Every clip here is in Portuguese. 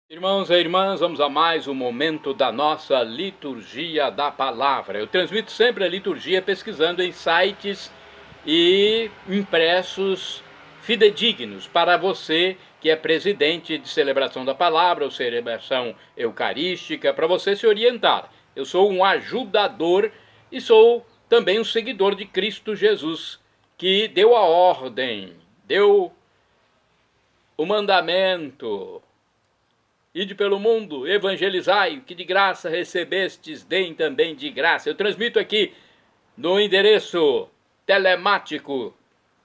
Irmãos e irmãs, vamos a mais um momento da nossa liturgia da palavra. Eu transmito sempre a liturgia pesquisando em sites e impressos fidedignos para você que é presidente de celebração da palavra ou celebração eucarística, para você se orientar. Eu sou um ajudador e sou também um seguidor de Cristo Jesus, que deu a ordem, deu o mandamento: ide pelo mundo, evangelizai, o que de graça recebestes, deem também de graça. Eu transmito aqui no endereço telemático,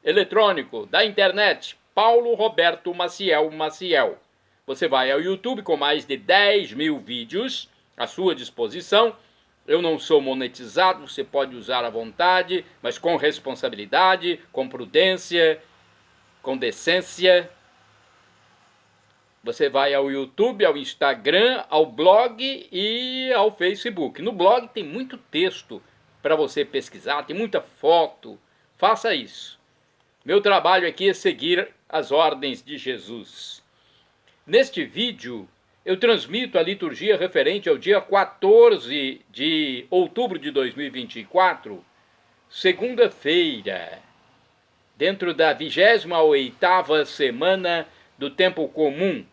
eletrônico, da internet, Paulo Roberto Maciel Maciel. Você vai ao YouTube com mais de 10 mil vídeos à sua disposição. Eu não sou monetizado, você pode usar à vontade, mas com responsabilidade, com prudência, com decência. Você vai ao YouTube, ao Instagram, ao blog e ao Facebook. No blog tem muito texto para você pesquisar, tem muita foto. Faça isso. Meu trabalho aqui é seguir as ordens de Jesus. Neste vídeo, eu transmito a liturgia referente ao dia 14 de outubro de 2024, segunda-feira, dentro da 28ª semana do tempo comum.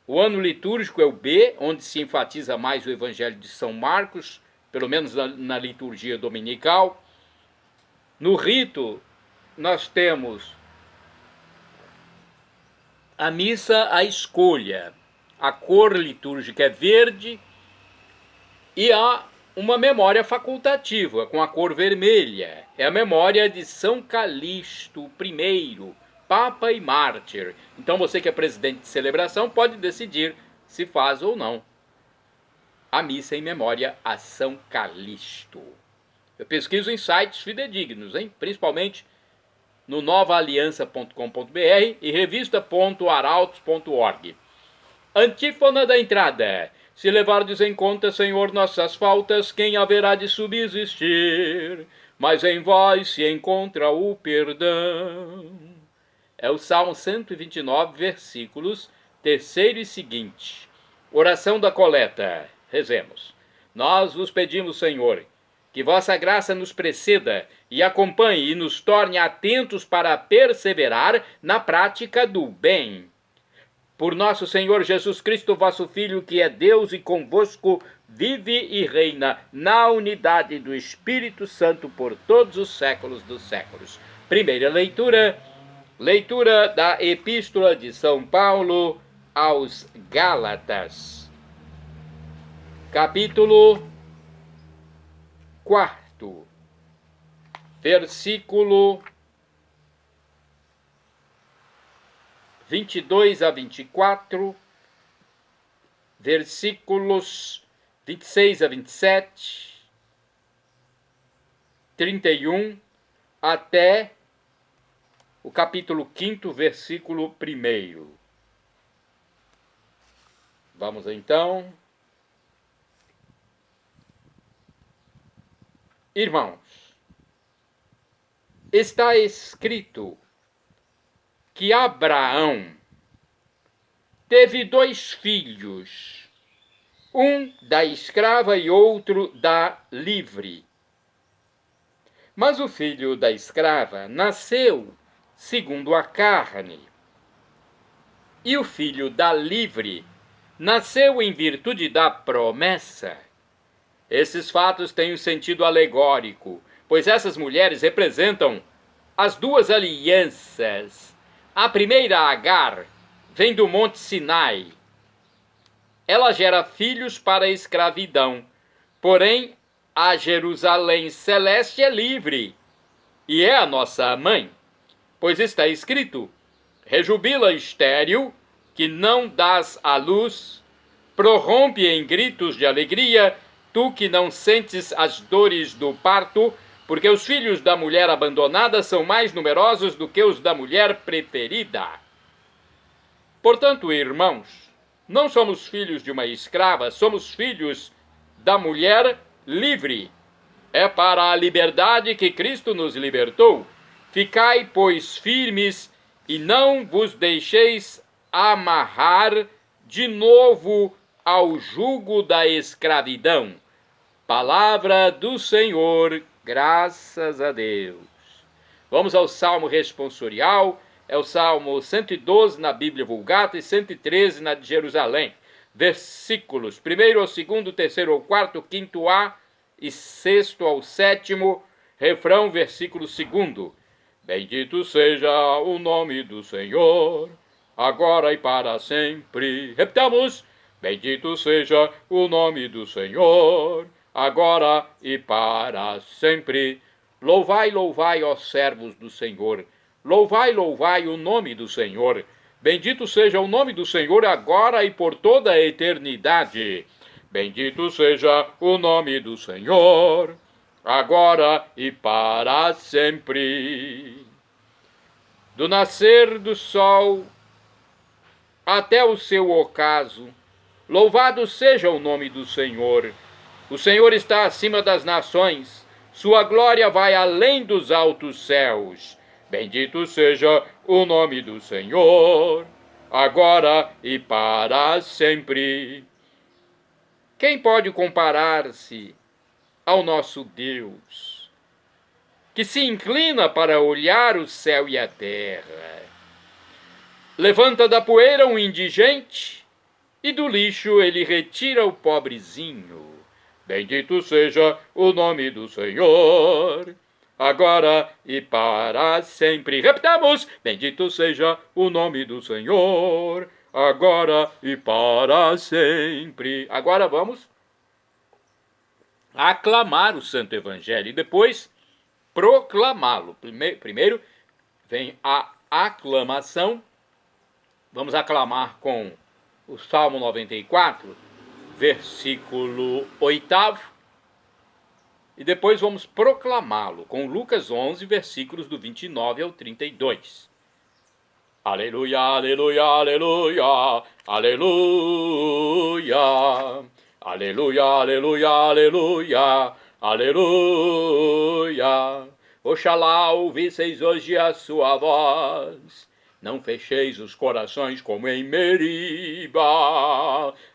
O ano litúrgico é o B, onde se enfatiza mais o Evangelho de São Marcos, pelo menos na liturgia dominical. No rito, nós temos a missa à escolha. A cor litúrgica é verde e há uma memória facultativa com a cor vermelha. É a memória de São Calixto I, Papa e Mártir. Então você que é presidente de celebração pode decidir se faz ou não a missa em memória a São Calixto. Eu pesquiso em sites fidedignos, principalmente no novaaliança.com.br e revista.arautos.org. Antífona da entrada: se levardes em conta, Senhor, nossas faltas, quem haverá de subsistir? Mas em vós se encontra o perdão. É o Salmo 129, versículos 3º e seguinte. Oração da coleta. Rezemos. Nós vos pedimos, Senhor, que vossa graça nos preceda e acompanhe e nos torne atentos para perseverar na prática do bem. Por nosso Senhor Jesus Cristo, vosso Filho, que é Deus e convosco vive e reina na unidade do Espírito Santo por todos os séculos dos séculos. Primeira leitura. Leitura da Epístola de São Paulo aos Gálatas, capítulo 4, versículo 22 a 24, versículos 26 a 27, 31, até o capítulo 5, versículo 1. Vamos então. Irmãos, está escrito que Abraão teve 2 filhos, um da escrava e outro da livre. Mas o filho da escrava nasceu segundo a carne, e o filho da livre nasceu em virtude da promessa. Esses fatos têm um sentido alegórico, pois essas mulheres representam as 2 alianças. A primeira, Agar, vem do Monte Sinai. Ela gera filhos para a escravidão, porém a Jerusalém celeste é livre e é a nossa mãe. Pois está escrito: rejubila estéril, que não dás à luz, prorrompe em gritos de alegria, tu que não sentes as dores do parto, porque os filhos da mulher abandonada são mais numerosos do que os da mulher preferida. Portanto, irmãos, não somos filhos de uma escrava, somos filhos da mulher livre. É para a liberdade que Cristo nos libertou. Ficai, pois, firmes e não vos deixeis amarrar de novo ao jugo da escravidão. Palavra do Senhor, graças a Deus. Vamos ao Salmo responsorial, é o Salmo 112 na Bíblia Vulgata e 113 na de Jerusalém. Versículos 1º ao 2º, 3º ao 4º, 5º A e 6º ao 7º, refrão, versículo 2º. Bendito seja o nome do Senhor, agora e para sempre. Repitamos, bendito seja o nome do Senhor, agora e para sempre. Louvai, louvai, ó servos do Senhor. Louvai, louvai o nome do Senhor. Bendito seja o nome do Senhor agora e por toda a eternidade. Bendito seja o nome do Senhor, agora e para sempre. Do nascer do sol até o seu ocaso, louvado seja o nome do Senhor. O Senhor está acima das nações, sua glória vai além dos altos céus. Bendito seja o nome do Senhor, agora e para sempre. Quem pode comparar-se ao nosso Deus, que se inclina para olhar o céu e a terra? Levanta da poeira um indigente e do lixo ele retira o pobrezinho. Bendito seja o nome do Senhor, agora e para sempre. Repitamos, bendito seja o nome do Senhor, agora e para sempre. Agora vamos aclamar o Santo Evangelho e depois proclamá-lo. Primeiro vem a aclamação. Vamos aclamar com o Salmo 94, versículo 8º, e depois vamos proclamá-lo com Lucas 11, versículos do 29 ao 32. Aleluia, aleluia, aleluia, aleluia, aleluia, aleluia, aleluia, aleluia. Oxalá ouvisseis hoje a sua voz, não fecheis os corações como em Meriba.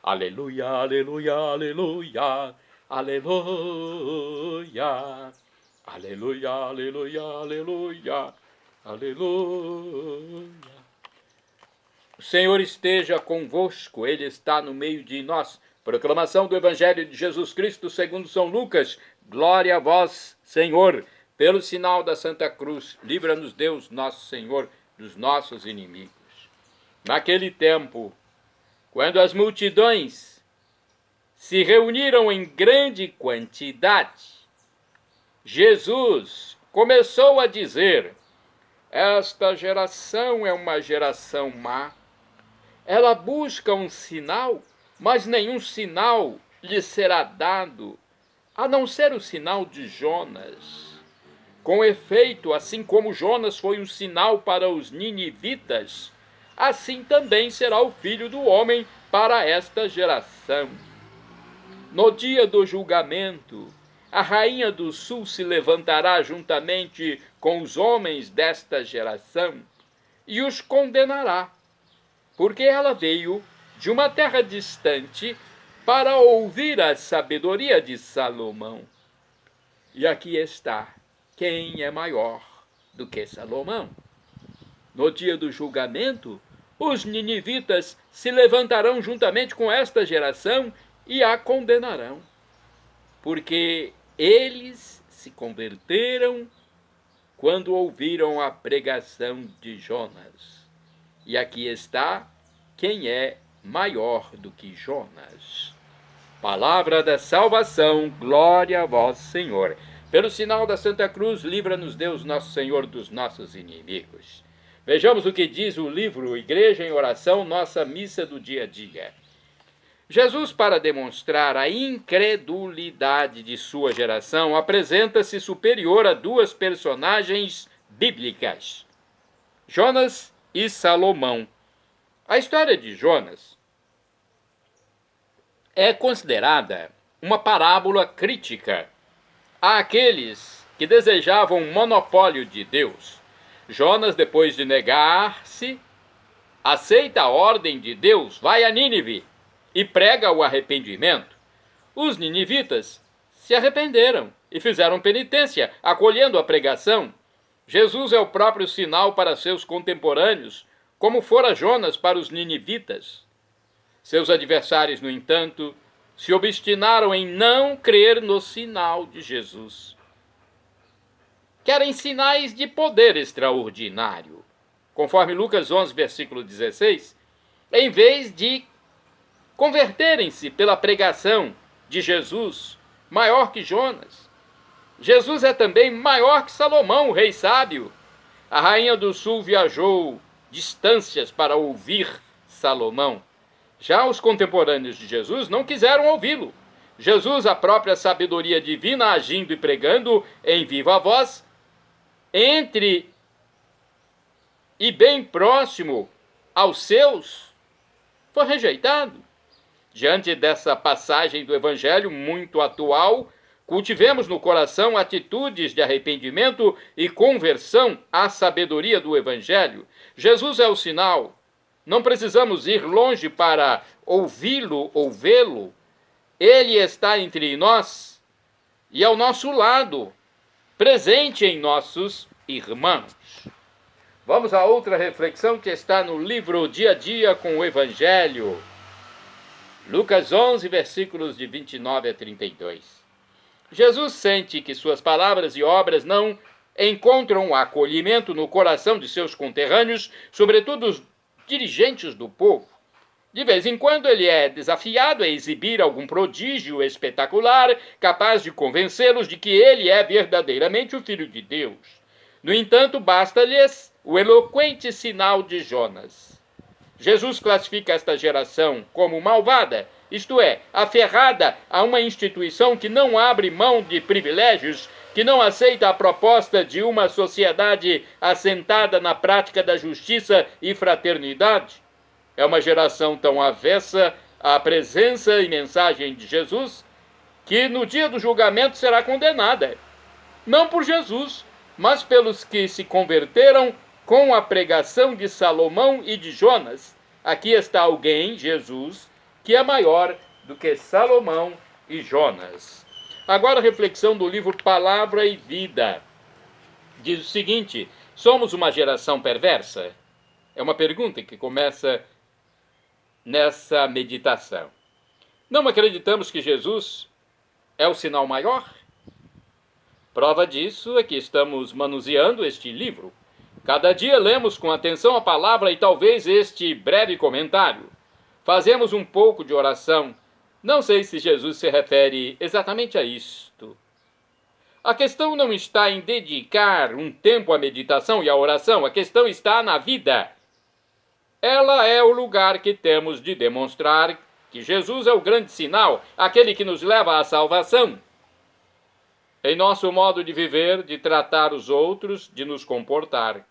Aleluia, aleluia, aleluia, aleluia, aleluia, aleluia, aleluia, aleluia. O Senhor esteja convosco, Ele está no meio de nós. Proclamação do Evangelho de Jesus Cristo segundo São Lucas. Glória a vós, Senhor. Pelo sinal da Santa Cruz, livra-nos Deus, nosso Senhor, dos nossos inimigos. Naquele tempo, quando as multidões se reuniram em grande quantidade, Jesus começou a dizer: esta geração é uma geração má. Ela busca um sinal, mas nenhum sinal lhe será dado, a não ser o sinal de Jonas. Com efeito, assim como Jonas foi um sinal para os ninivitas, assim também será o Filho do Homem para esta geração. No dia do julgamento, a rainha do sul se levantará juntamente com os homens desta geração e os condenará, porque ela veio de uma terra distante para ouvir a sabedoria de Salomão. E aqui está quem é maior do que Salomão. No dia do julgamento, os ninivitas se levantarão juntamente com esta geração e a condenarão, porque eles se converteram quando ouviram a pregação de Jonas. E aqui está quem é maior do que Jonas. Palavra da salvação, glória a vós, Senhor. Pelo sinal da Santa Cruz, livra-nos Deus, nosso Senhor, dos nossos inimigos. Vejamos o que diz o livro Igreja em Oração, nossa missa do dia a dia. Jesus, para demonstrar a incredulidade de sua geração, apresenta-se superior a duas personagens bíblicas, Jonas e Salomão. A história de Jonas é considerada uma parábola crítica àqueles que desejavam um monopólio de Deus. Jonas, depois de negar-se, aceita a ordem de Deus, vai a Nínive e prega o arrependimento. Os ninivitas se arrependeram e fizeram penitência, acolhendo a pregação. Jesus é o próprio sinal para seus contemporâneos, como fora Jonas para os ninivitas. Seus adversários, no entanto, se obstinaram em não crer no sinal de Jesus. Querem sinais de poder extraordinário, conforme Lucas 11, versículo 16, em vez de converterem-se pela pregação de Jesus, maior que Jonas. Jesus é também maior que Salomão, o rei sábio. A rainha do sul viajou distâncias para ouvir Salomão. Já os contemporâneos de Jesus não quiseram ouvi-lo. Jesus, a própria sabedoria divina, agindo e pregando em viva voz, entre e bem próximo aos seus, foi rejeitado. Diante dessa passagem do Evangelho muito atual, cultivemos no coração atitudes de arrependimento e conversão à sabedoria do Evangelho. Jesus é o sinal. Não precisamos ir longe para ouvi-lo ou vê-lo. Ele está entre nós e ao nosso lado, presente em nossos irmãos. Vamos a outra reflexão que está no livro Dia a Dia com o Evangelho. Lucas 11, versículos de 29 a 32. Jesus sente que suas palavras e obras não encontram acolhimento no coração de seus conterrâneos, sobretudo os dirigentes do povo. De vez em quando ele é desafiado a exibir algum prodígio espetacular, capaz de convencê-los de que ele é verdadeiramente o Filho de Deus. No entanto, basta-lhes o eloquente sinal de Jonas. Jesus classifica esta geração como malvada, isto é, aferrada a uma instituição que não abre mão de privilégios, que não aceita a proposta de uma sociedade assentada na prática da justiça e fraternidade. É uma geração tão avessa à presença e mensagem de Jesus que no dia do julgamento será condenada, não por Jesus, mas pelos que se converteram com a pregação de Salomão e de Jonas. Aqui está alguém, Jesus, que é maior do que Salomão e Jonas. Agora a reflexão do livro Palavra e Vida. Diz o seguinte: somos uma geração perversa? É uma pergunta que começa nessa meditação. Não acreditamos que Jesus é o sinal maior? Prova disso é que estamos manuseando este livro. Cada dia lemos com atenção a palavra e talvez este breve comentário. Fazemos um pouco de oração. Não sei se Jesus se refere exatamente a isto. A questão não está em dedicar um tempo à meditação e à oração. A questão está na vida. Ela é o lugar que temos de demonstrar que Jesus é o grande sinal, aquele que nos leva à salvação. Em nosso modo de viver, de tratar os outros, de nos comportar.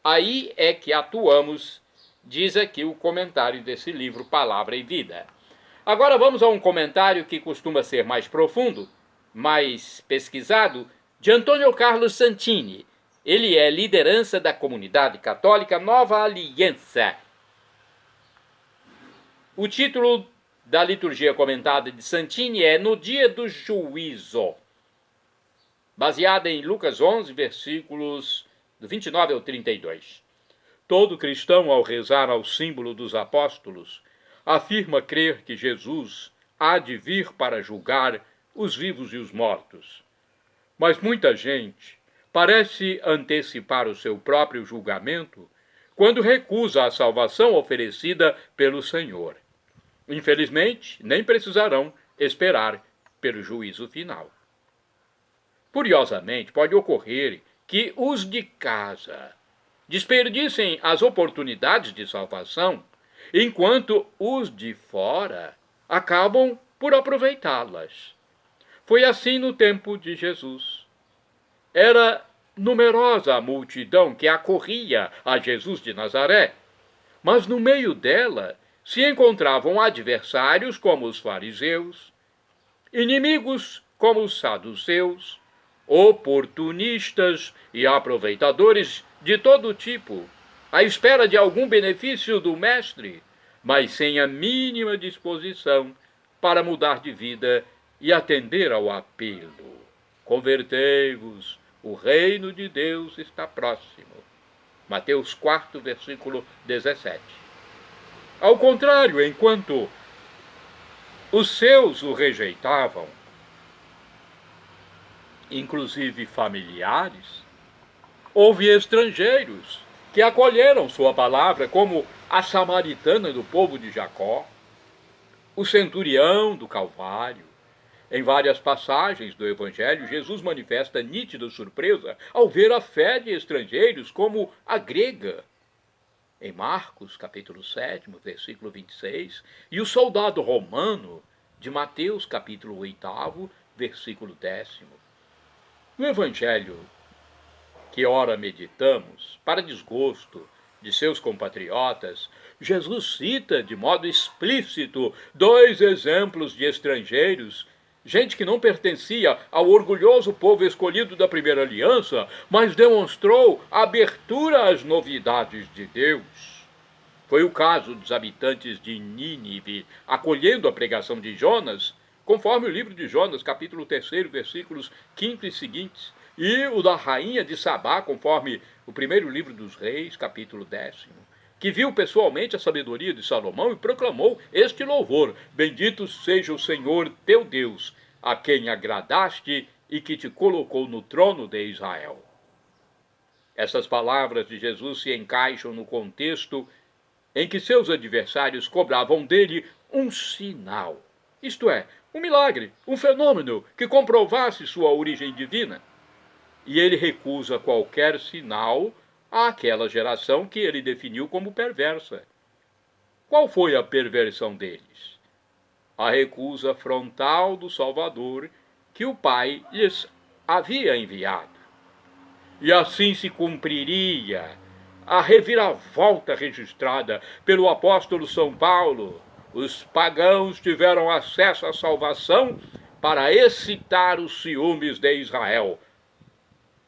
Aí é que atuamos, diz aqui o comentário desse livro, Palavra e Vida. Agora vamos a um comentário que costuma ser mais profundo, mais pesquisado, de Antônio Carlos Santini. Ele é liderança da comunidade católica Nova Aliança. O título da liturgia comentada de Santini é No Dia do Juízo, baseada em Lucas 11, versículos do 29 ao 32. Todo cristão, ao rezar ao símbolo dos apóstolos, afirma crer que Jesus há de vir para julgar os vivos e os mortos. Mas muita gente parece antecipar o seu próprio julgamento quando recusa a salvação oferecida pelo Senhor. Infelizmente, nem precisarão esperar pelo juízo final. Curiosamente, pode ocorrer que os de casa desperdicem as oportunidades de salvação, enquanto os de fora acabam por aproveitá-las. Foi assim no tempo de Jesus. Era numerosa a multidão que acorria a Jesus de Nazaré, mas no meio dela se encontravam adversários como os fariseus, inimigos como os saduceus, oportunistas e aproveitadores de todo tipo. à espera de algum benefício do Mestre, mas sem a mínima disposição para mudar de vida e atender ao apelo. Convertei-vos, o reino de Deus está próximo. Mateus 4, versículo 17. Ao contrário, enquanto os seus o rejeitavam, inclusive familiares, houve estrangeiros que acolheram sua palavra, como a samaritana do povo de Jacó, o centurião do Calvário. Em várias passagens do Evangelho, Jesus manifesta nítida surpresa ao ver a fé de estrangeiros, como a grega, em Marcos, capítulo 7, versículo 26, e o soldado romano, de Mateus, capítulo 8, versículo 10. No Evangelho que ora meditamos, para desgosto de seus compatriotas, Jesus cita de modo explícito 2 exemplos de estrangeiros, gente que não pertencia ao orgulhoso povo escolhido da primeira aliança, mas demonstrou abertura às novidades de Deus. Foi o caso dos habitantes de Nínive, acolhendo a pregação de Jonas, conforme o livro de Jonas, capítulo 3, versículos 5 e seguintes, e o da rainha de Sabá, conforme o primeiro livro dos reis, capítulo 10, que viu pessoalmente a sabedoria de Salomão e proclamou este louvor: bendito seja o Senhor teu Deus, a quem agradaste e que te colocou no trono de Israel. Essas palavras de Jesus se encaixam no contexto em que seus adversários cobravam dele um sinal, isto é, um milagre, um fenômeno que comprovasse sua origem divina. E ele recusa qualquer sinal àquela geração que ele definiu como perversa. Qual foi a perversão deles? A recusa frontal do Salvador que o Pai lhes havia enviado. E assim se cumpriria a reviravolta registrada pelo apóstolo São Paulo. Os pagãos tiveram acesso à salvação para excitar os ciúmes de Israel,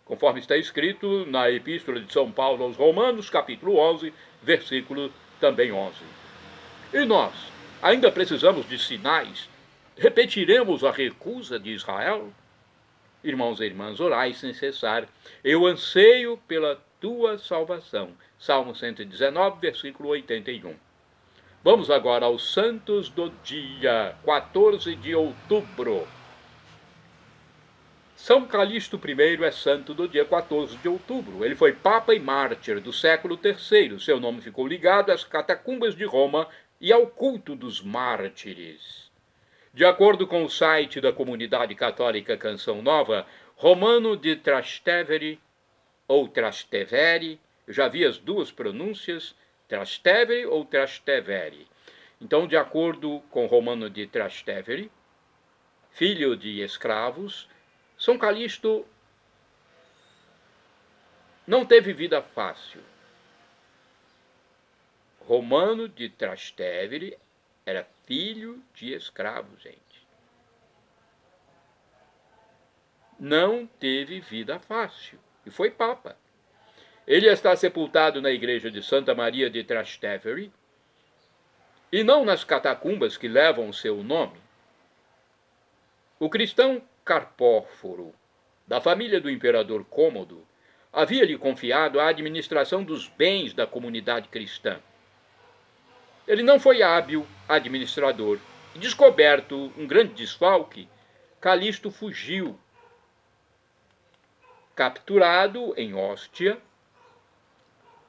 conforme está escrito na Epístola de São Paulo aos Romanos, capítulo 11, versículo também 11. E nós ainda precisamos de sinais? Repetiremos a recusa de Israel? Irmãos e irmãs, orai sem cessar. Eu anseio pela tua salvação. Salmo 119, versículo 81. Vamos agora aos santos do dia 14 de outubro. São Calixto I é santo do dia 14 de outubro. Ele foi papa e mártir do século III. Seu nome ficou ligado às catacumbas de Roma e ao culto dos mártires. De acordo com o site da comunidade católica Canção Nova, Romano de Trastevere, ou Trastevere, eu já vi as duas pronúncias, Trastevere ou Trastevere. Então, de acordo com Romano de Trastevere, filho de escravos, São Calixto não teve vida fácil. Romano de Trastevere era filho de escravos, gente. Não teve vida fácil e foi papa. Ele está sepultado na igreja de Santa Maria de Trastevere e não nas catacumbas que levam o seu nome. O cristão Carpóforo, da família do imperador Cômodo, havia-lhe confiado a administração dos bens da comunidade cristã. Ele não foi hábil administrador. E, descoberto um grande desfalque, Calixto fugiu. Capturado em Hóstia,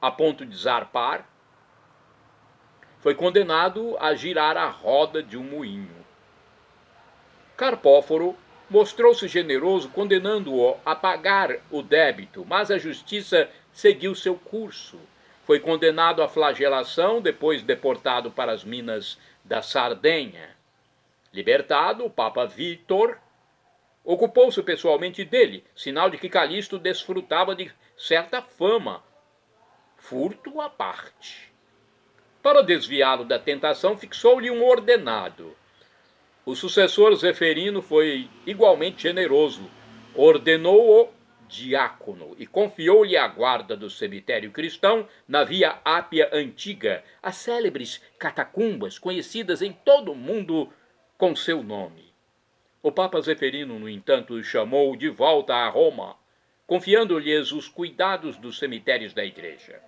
a ponto de zarpar, foi condenado a girar a roda de um moinho. Carpóforo mostrou-se generoso, condenando-o a pagar o débito, mas a justiça seguiu seu curso. Foi condenado à flagelação, depois deportado para as minas da Sardenha. Libertado, o Papa Vítor ocupou-se pessoalmente dele, sinal de que Calixto desfrutava de certa fama, furto à parte. Para desviá-lo da tentação, fixou-lhe um ordenado. O sucessor Zeferino foi igualmente generoso. Ordenou-o diácono e confiou-lhe a guarda do cemitério cristão na Via Ápia Antiga, as célebres catacumbas conhecidas em todo o mundo com seu nome. O Papa Zeferino, no entanto, os chamou de volta a Roma, confiando-lhes os cuidados dos cemitérios da igreja.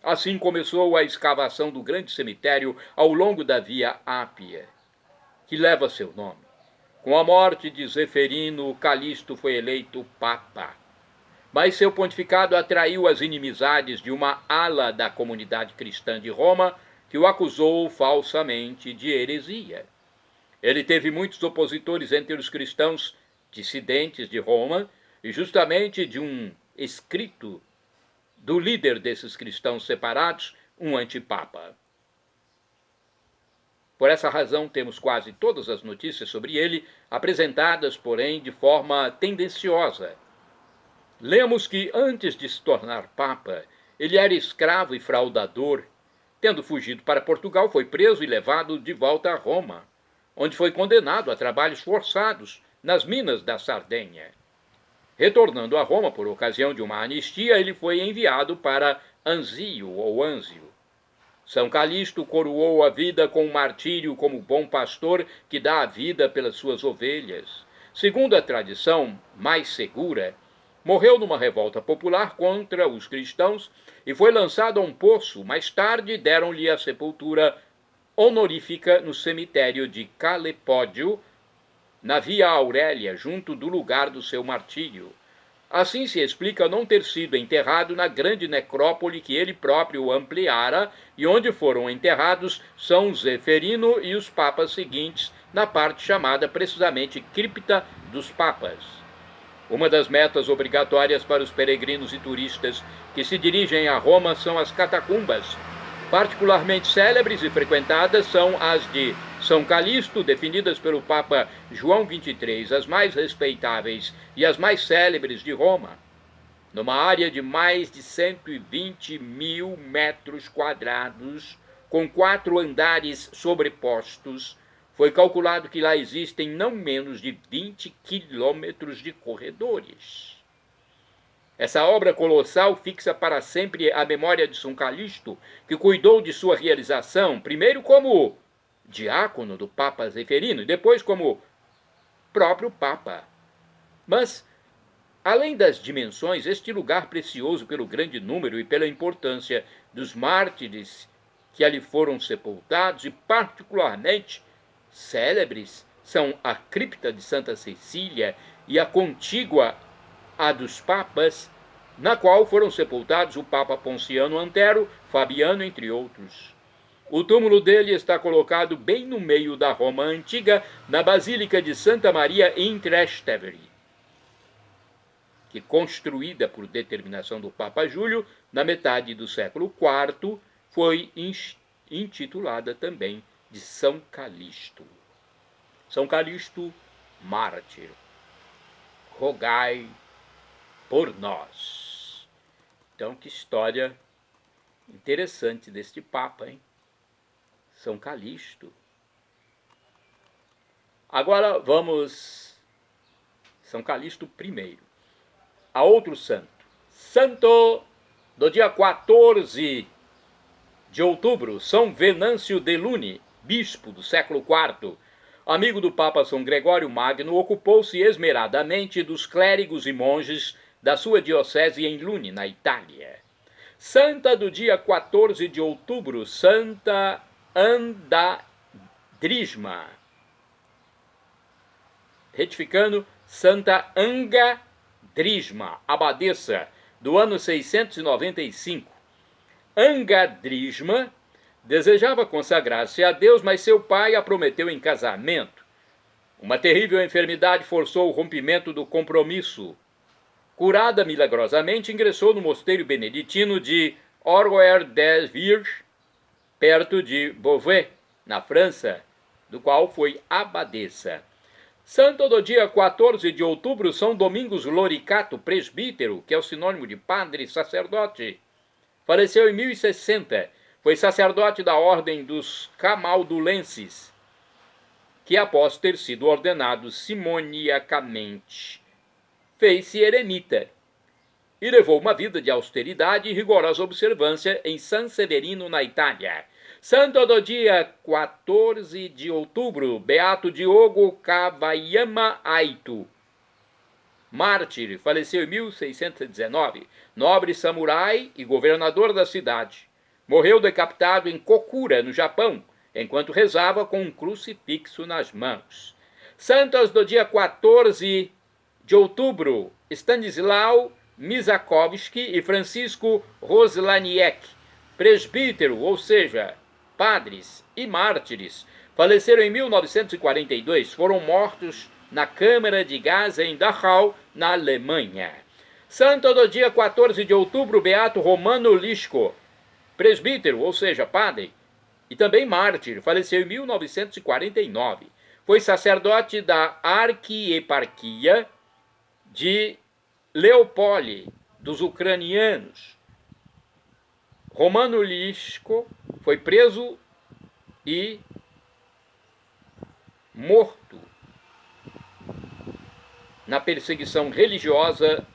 Assim começou a escavação do grande cemitério ao longo da Via Ápia, que leva seu nome. Com a morte de Zeferino, Calixto foi eleito Papa. Mas seu pontificado atraiu as inimizades de uma ala da comunidade cristã de Roma, que o acusou falsamente de heresia. Ele teve muitos opositores entre os cristãos dissidentes de Roma, e justamente de um escrito do líder desses cristãos separados, um antipapa. Por essa razão, temos quase todas as notícias sobre ele, apresentadas, porém, de forma tendenciosa. Lemos que, antes de se tornar papa, ele era escravo e fraudador. Tendo fugido para Portugal, foi preso e levado de volta a Roma, onde foi condenado a trabalhos forçados nas minas da Sardenha. Retornando a Roma por ocasião de uma anistia, ele foi enviado para Anzio ou Anzio. São Calixto coroou a vida com o martírio como bom pastor que dá a vida pelas suas ovelhas. Segundo a tradição mais segura, morreu numa revolta popular contra os cristãos e foi lançado a um poço. Mais tarde deram-lhe a sepultura honorífica no cemitério de Calepódio, na Via Aurélia, junto do lugar do seu martírio. Assim se explica não ter sido enterrado na grande necrópole que ele próprio ampliara e onde foram enterrados São Zeferino e os papas seguintes, na parte chamada precisamente Cripta dos Papas. Uma das metas obrigatórias para os peregrinos e turistas que se dirigem a Roma são as catacumbas. Particularmente célebres e frequentadas são as de São Calixto, definidas pelo Papa João XXIII, as mais respeitáveis e as mais célebres de Roma. Numa área de mais de 120 mil metros quadrados, com 4 andares sobrepostos, foi calculado que lá existem não menos de 20 quilômetros de corredores. Essa obra colossal fixa para sempre a memória de São Calixto, que cuidou de sua realização, primeiro como diácono do Papa Zeferino e depois como próprio Papa. Mas, além das dimensões, este lugar precioso pelo grande número e pela importância dos mártires que ali foram sepultados e particularmente célebres são a cripta de Santa Cecília e a contígua a dos papas, na qual foram sepultados o Papa Ponciano Antero, Fabiano, entre outros. O túmulo dele está colocado bem no meio da Roma antiga, na Basílica de Santa Maria in Trastevere, que, construída por determinação do Papa Júlio, na metade do século IV, foi intitulada também de São Calixto. São Calixto, mártir, rogai por nós. Então, que história interessante deste Papa, hein? São Calixto. Agora vamos São Calixto I. A outro santo. Santo do dia 14 de outubro, São Venâncio de Luni, bispo do século IV, amigo do Papa São Gregório Magno, ocupou-se esmeradamente dos clérigos e monges da sua diocese em Luni, na Itália. Santa do dia 14 de outubro, Santa Andadrisma. Retificando, Santa Angadrisma, abadesa, do ano 695. Angadrisma desejava consagrar-se a Deus, mas seu pai a prometeu em casamento. Uma terrível enfermidade forçou o rompimento do compromisso. Curada milagrosamente, ingressou no mosteiro beneditino de Orgueil-des-Vierges, perto de Beauvais, na França, do qual foi abadesa. Santo do dia 14 de outubro, São Domingos Loricato, presbítero, que é o sinônimo de padre sacerdote. Faleceu em 1060. Foi sacerdote da ordem dos Camaldulenses, que após ter sido ordenado simoniacamente, fez-se eremita e levou uma vida de austeridade e rigorosa observância em San Severino, na Itália. Santo do dia 14 de outubro, Beato Diogo Kawayama Aito, mártir, faleceu em 1619, nobre samurai e governador da cidade. Morreu decapitado em Kokura, no Japão, enquanto rezava com um crucifixo nas mãos. Santos do dia 14 de outubro, Stanislau Misakowski e Francisco Roslaniek, presbítero, ou seja, padres e mártires, faleceram em 1942, foram mortos na Câmara de Gás em Dachau, na Alemanha. Santo do dia 14 de outubro, Beato Romano Lisco, presbítero, ou seja, padre, e também mártir, faleceu em 1949. Foi sacerdote da Arquieparquia de Leopole, dos ucranianos. Romano Lisco foi preso e morto na perseguição religiosa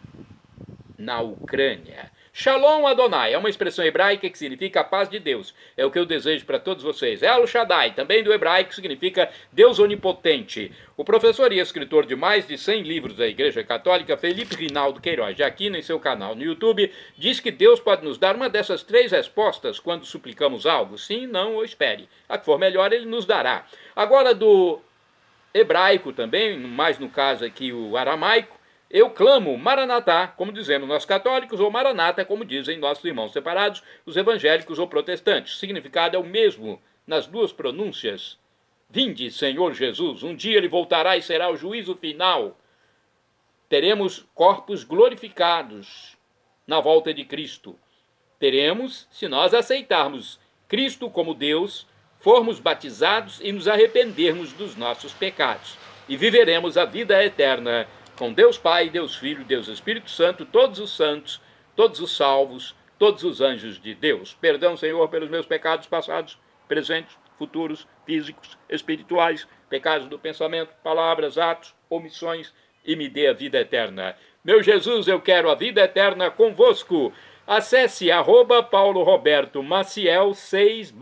na Ucrânia. Shalom Adonai é uma expressão hebraica que significa a paz de Deus. É o que eu desejo para todos vocês. El Shaddai, também do hebraico, significa Deus onipotente. O professor e escritor de mais de 100 livros da Igreja Católica, Felipe Rinaldo Queiroz, de Aquino, em seu canal no YouTube, diz que Deus pode nos dar uma dessas 3 respostas quando suplicamos algo. Sim, não ou espere. A que for melhor, ele nos dará. Agora, do hebraico também, mais no caso aqui o aramaico, eu clamo Maranatá, como dizemos nós católicos, ou Maranata, como dizem nossos irmãos separados, os evangélicos ou protestantes. O significado é o mesmo nas duas pronúncias. Vinde, Senhor Jesus, um dia ele voltará e será o juízo final. Teremos corpos glorificados na volta de Cristo. Teremos, se nós aceitarmos Cristo como Deus, formos batizados e nos arrependermos dos nossos pecados. E viveremos a vida eterna com Deus Pai, Deus Filho, Deus Espírito Santo, todos os santos, todos os salvos, todos os anjos de Deus. Perdão, Senhor, pelos meus pecados passados, presentes, futuros, físicos, espirituais, pecados do pensamento, palavras, atos, omissões, e me dê a vida eterna. Meu Jesus, eu quero a vida eterna convosco. Acesse @PauloRobertoMaciel 6